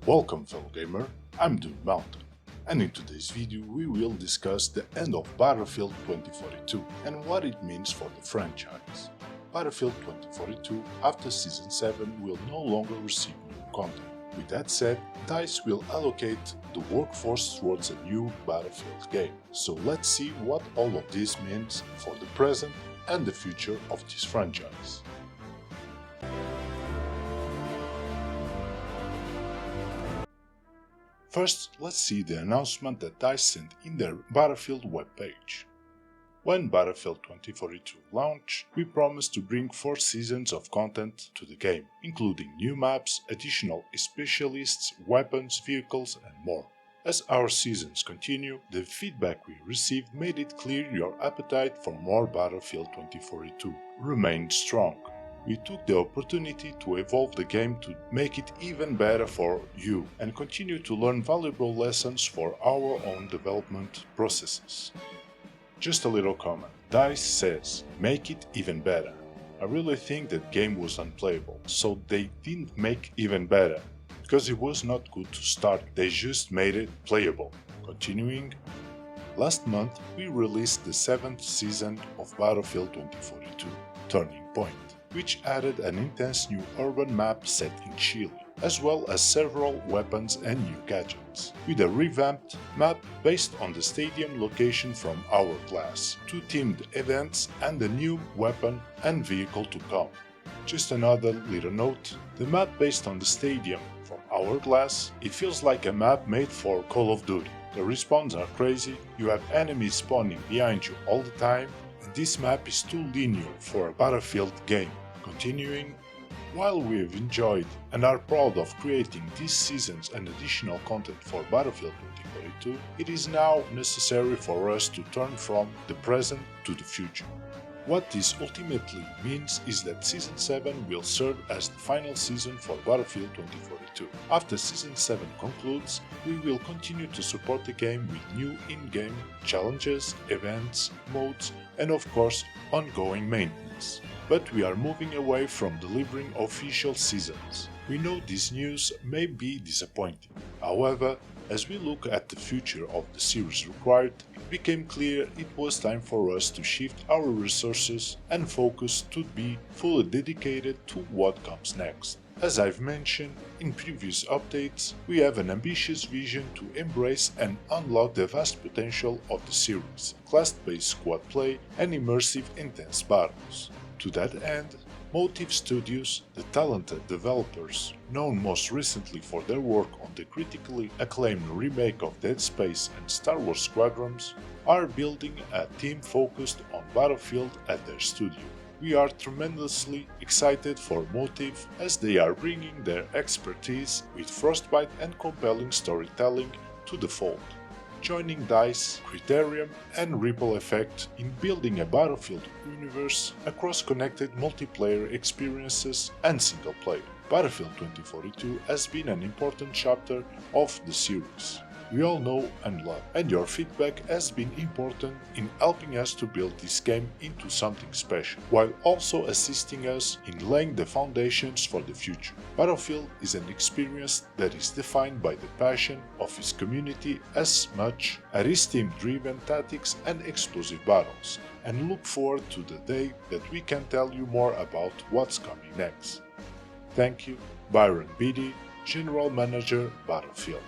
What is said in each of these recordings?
Welcome fellow gamer, I'm Doom Mountain, and in today's video we will discuss the end of Battlefield 2042 and what it means for the franchise. Battlefield 2042 after Season 7 will no longer receive new content. With that said, DICE will allocate the workforce towards a new Battlefield game. So let's see what all of this means for the present and the future of this franchise. First, let's see the announcement that DICE sent in their Battlefield webpage. When Battlefield 2042 launched, we promised to bring 4 seasons of content to the game, including new maps, additional specialists, weapons, vehicles, and more. As our seasons continue, the feedback we received made it clear your appetite for more Battlefield 2042 remained strong. We took the opportunity to evolve the game to make it even better for you and continue to learn valuable lessons for our own development processes. Just a little comment. DICE says, make it even better. I really think that game was unplayable, so they didn't make even better, because it was not good to start, they just made it playable. Continuing, last month we released the 7th season of Battlefield 2042, Turning Point, which added an intense new urban map set in Chile, as well as several weapons and new gadgets, with a revamped map based on the stadium location from Hourglass, 2 themed events and a new weapon and vehicle to come. Just another little note, the map based on the stadium from Hourglass, it feels like a map made for Call of Duty. The respawns are crazy, you have enemies spawning behind you all the time, and this map is too linear for a Battlefield game. Continuing, while we have enjoyed and are proud of creating these seasons and additional content for Battlefield 2042, it is now necessary for us to turn from the present to the future. What this ultimately means is that Season 7 will serve as the final season for Battlefield 2042. After Season 7 concludes, we will continue to support the game with new in-game challenges, events, modes, and of course, ongoing maintenance. But we are moving away from delivering official seasons. We know this news may be disappointing. However, as we look at the future of the series required, it became clear it was time for us to shift our resources and focus to be fully dedicated to what comes next. As I've mentioned in previous updates, we have an ambitious vision to embrace and unlock the vast potential of the series, class-based squad play and immersive intense battles. To that end, Motive Studios, the talented developers known most recently for their work on the critically acclaimed remake of Dead Space and Star Wars Squadrons, are building a team focused on Battlefield at their studio. We are tremendously excited for Motive as they are bringing their expertise with Frostbite and compelling storytelling to the fold, joining DICE, Criterion and Ripple Effect in building a Battlefield universe across connected multiplayer experiences and single player. Battlefield 2042 has been an important chapter of the series we all know and love, and your feedback has been important in helping us to build this game into something special, while also assisting us in laying the foundations for the future. Battlefield is an experience that is defined by the passion of its community as much as its team-driven tactics and explosive battles, and look forward to the day that we can tell you more about what's coming next. Thank you, Byron Beatty, General Manager, Battlefield.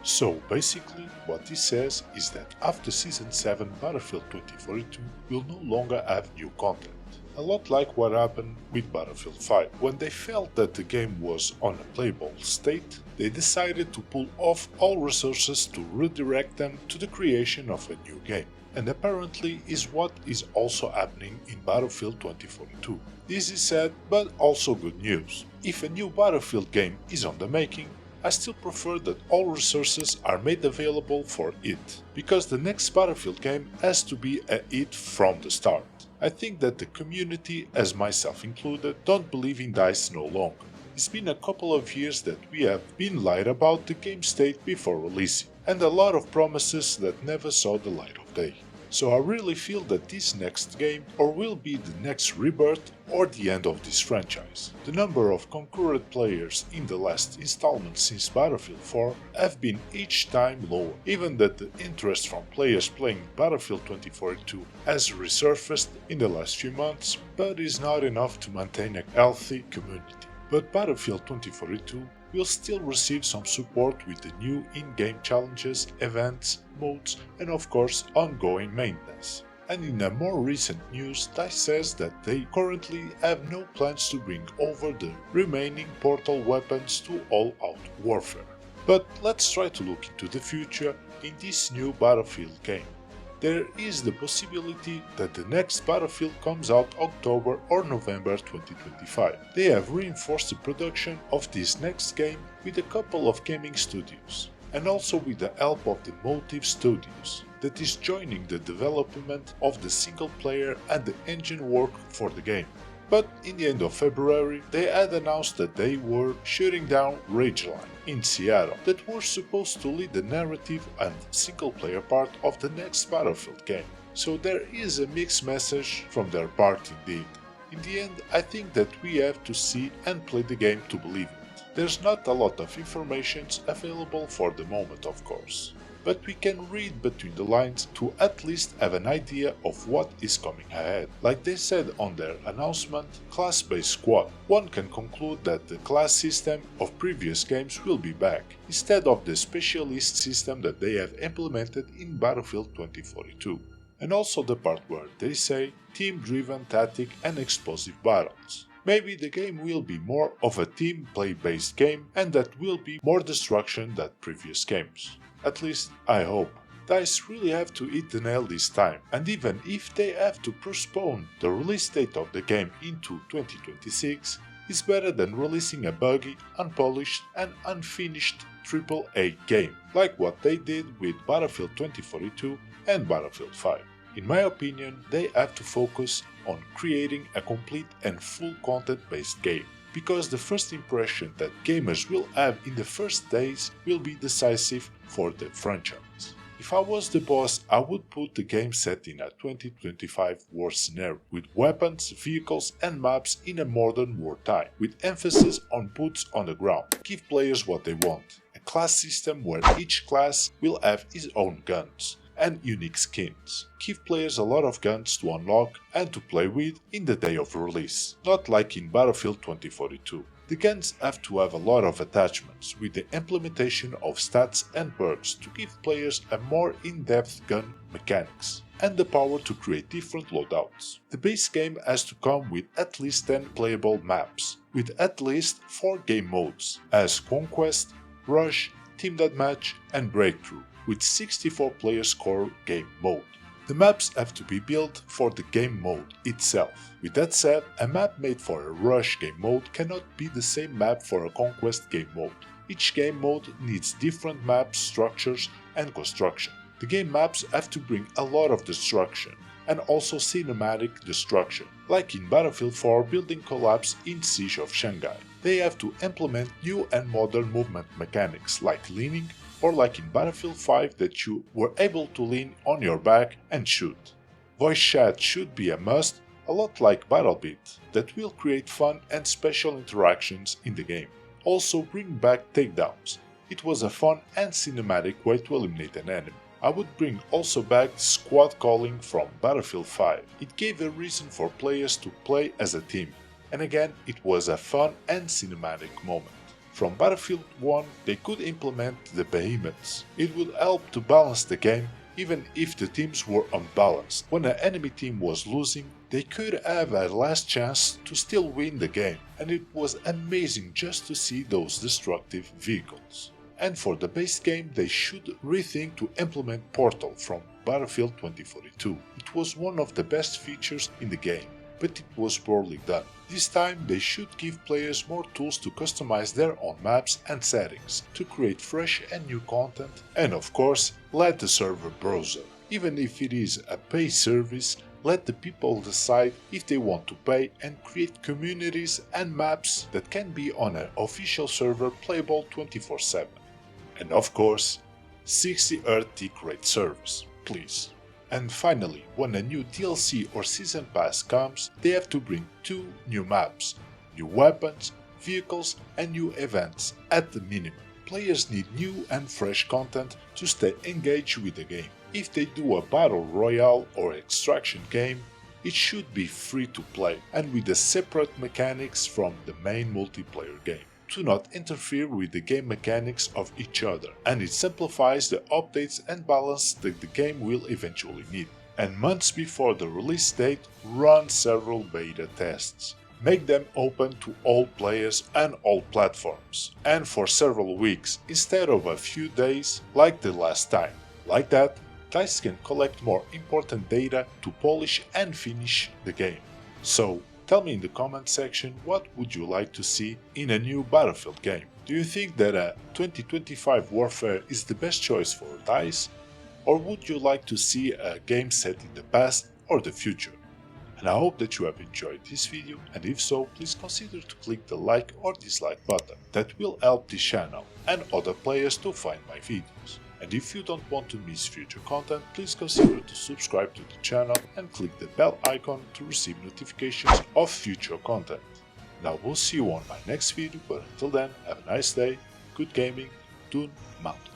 So basically, what this says is that after Season 7, Battlefield 2042 will no longer have new content. A lot like what happened with Battlefield 5. When they felt that the game was on a playable state, they decided to pull off all resources to redirect them to the creation of a new game. And apparently is what is also happening in Battlefield 2042. This is sad, but also good news. If a new Battlefield game is on the making, I still prefer that all resources are made available for it, because the next Battlefield game has to be a hit from the start. I think that the community, as myself included, don't believe in DICE no longer. It's been a couple of years that we have been lied about the game state before releasing, and a lot of promises that never saw the light of day. So I really feel that this next game or will be the next rebirth or the end of this franchise. The number of concurrent players in the last installment since Battlefield 4 have been each time lower, even that the interest from players playing Battlefield 2042 has resurfaced in the last few months, but is not enough to maintain a healthy community. But Battlefield 2042 will still receive some support with the new in-game challenges, events, modes, and of course ongoing maintenance. And in a more recent news, DICE says that they currently have no plans to bring over the remaining Portal weapons to all-out warfare. But let's try to look into the future in this new Battlefield game. There is the possibility that the next Battlefield comes out October or November 2025. They have reinforced the production of this next game with a couple of gaming studios, and also with the help of the Motive Studios, that is joining the development of the single player and the engine work for the game. But in the end of February, they had announced that they were shutting down Rageline in Seattle, that were supposed to lead the narrative and single-player part of the next Battlefield game. So there is a mixed message from their part indeed. In the end, I think that we have to see and play the game to believe it. There's not a lot of information available for the moment, of course, but we can read between the lines to at least have an idea of what is coming ahead. Like they said on their announcement, class-based squad. One can conclude that the class system of previous games will be back, instead of the specialist system that they have implemented in Battlefield 2042. And also the part where they say team-driven tactic and explosive battles. Maybe the game will be more of a team play-based game and that will be more destruction than previous games. At least, I hope. DICE really have to hit the nail this time, and even if they have to postpone the release date of the game into 2026, it's better than releasing a buggy, unpolished and unfinished AAA game, like what they did with Battlefield 2042 and Battlefield 5. In my opinion, they have to focus on creating a complete and full content-based game, because the first impression that gamers will have in the first days will be decisive for the franchise. If I was the boss, I would put the game set in a 2025 war scenario, with weapons, vehicles and maps in a modern wartime, with emphasis on boots on the ground. Give players what they want, a class system where each class will have its own guns and unique skins. Give players a lot of guns to unlock and to play with in the day of release, not like in Battlefield 2042. The guns have to have a lot of attachments, with the implementation of stats and perks to give players a more in-depth gun mechanics, and the power to create different loadouts. The base game has to come with at least 10 playable maps, with at least 4 game modes, as Conquest, Rush, Team Deathmatch and Breakthrough, with 64 players core game mode. The maps have to be built for the game mode itself. With that said, a map made for a Rush game mode cannot be the same map for a Conquest game mode. Each game mode needs different map structures and construction. The game maps have to bring a lot of destruction, and also cinematic destruction, like in Battlefield 4 building collapse in Siege of Shanghai. They have to implement new and modern movement mechanics like leaning, or like in Battlefield 5 that you were able to lean on your back and shoot. Voice chat should be a must, a lot like BattleBit, that will create fun and special interactions in the game. Also bring back takedowns. It was a fun and cinematic way to eliminate an enemy. I would bring also back squad calling from Battlefield 5. It gave a reason for players to play as a team, and again it was a fun and cinematic moment. From Battlefield 1 they could implement the behemoths. It would help to balance the game even if the teams were unbalanced. When an enemy team was losing, they could have a last chance to still win the game, and it was amazing just to see those destructive vehicles. And for the base game they should rethink to implement Portal from Battlefield 2042. It was one of the best features in the game, but it was poorly done. This time they should give players more tools to customize their own maps and settings, to create fresh and new content, and of course, let the server browser. Even if it is a paid service, let the people decide if they want to pay and create communities and maps that can be on an official server playable 24/7. And of course, 60 Hz tick rate servers, please. And finally, when a new DLC or Season Pass comes, they have to bring 2 new maps, new weapons, vehicles and new events at the minimum. Players need new and fresh content to stay engaged with the game. If they do a battle royale or extraction game, it should be free to play and with the separate mechanics from the main multiplayer game, to not interfere with the game mechanics of each other, and it simplifies the updates and balance that the game will eventually need. And months before the release date, run several beta tests. Make them open to all players and all platforms, and for several weeks instead of a few days like the last time. Like that, DICE can collect more important data to polish and finish the game. So, tell me in the comment section what would you like to see in a new Battlefield game. Do you think that a 2025 Warfare is the best choice for DICE? Or would you like to see a game set in the past or the future? And I hope that you have enjoyed this video, and if so, please consider to click the like or dislike button. That will help this channel and other players to find my videos. And if you don't want to miss future content, please consider to subscribe to the channel and click the bell icon to receive notifications of future content. Now we'll see you on my next video, but until then, have a nice day, good gaming, Toon Mountain.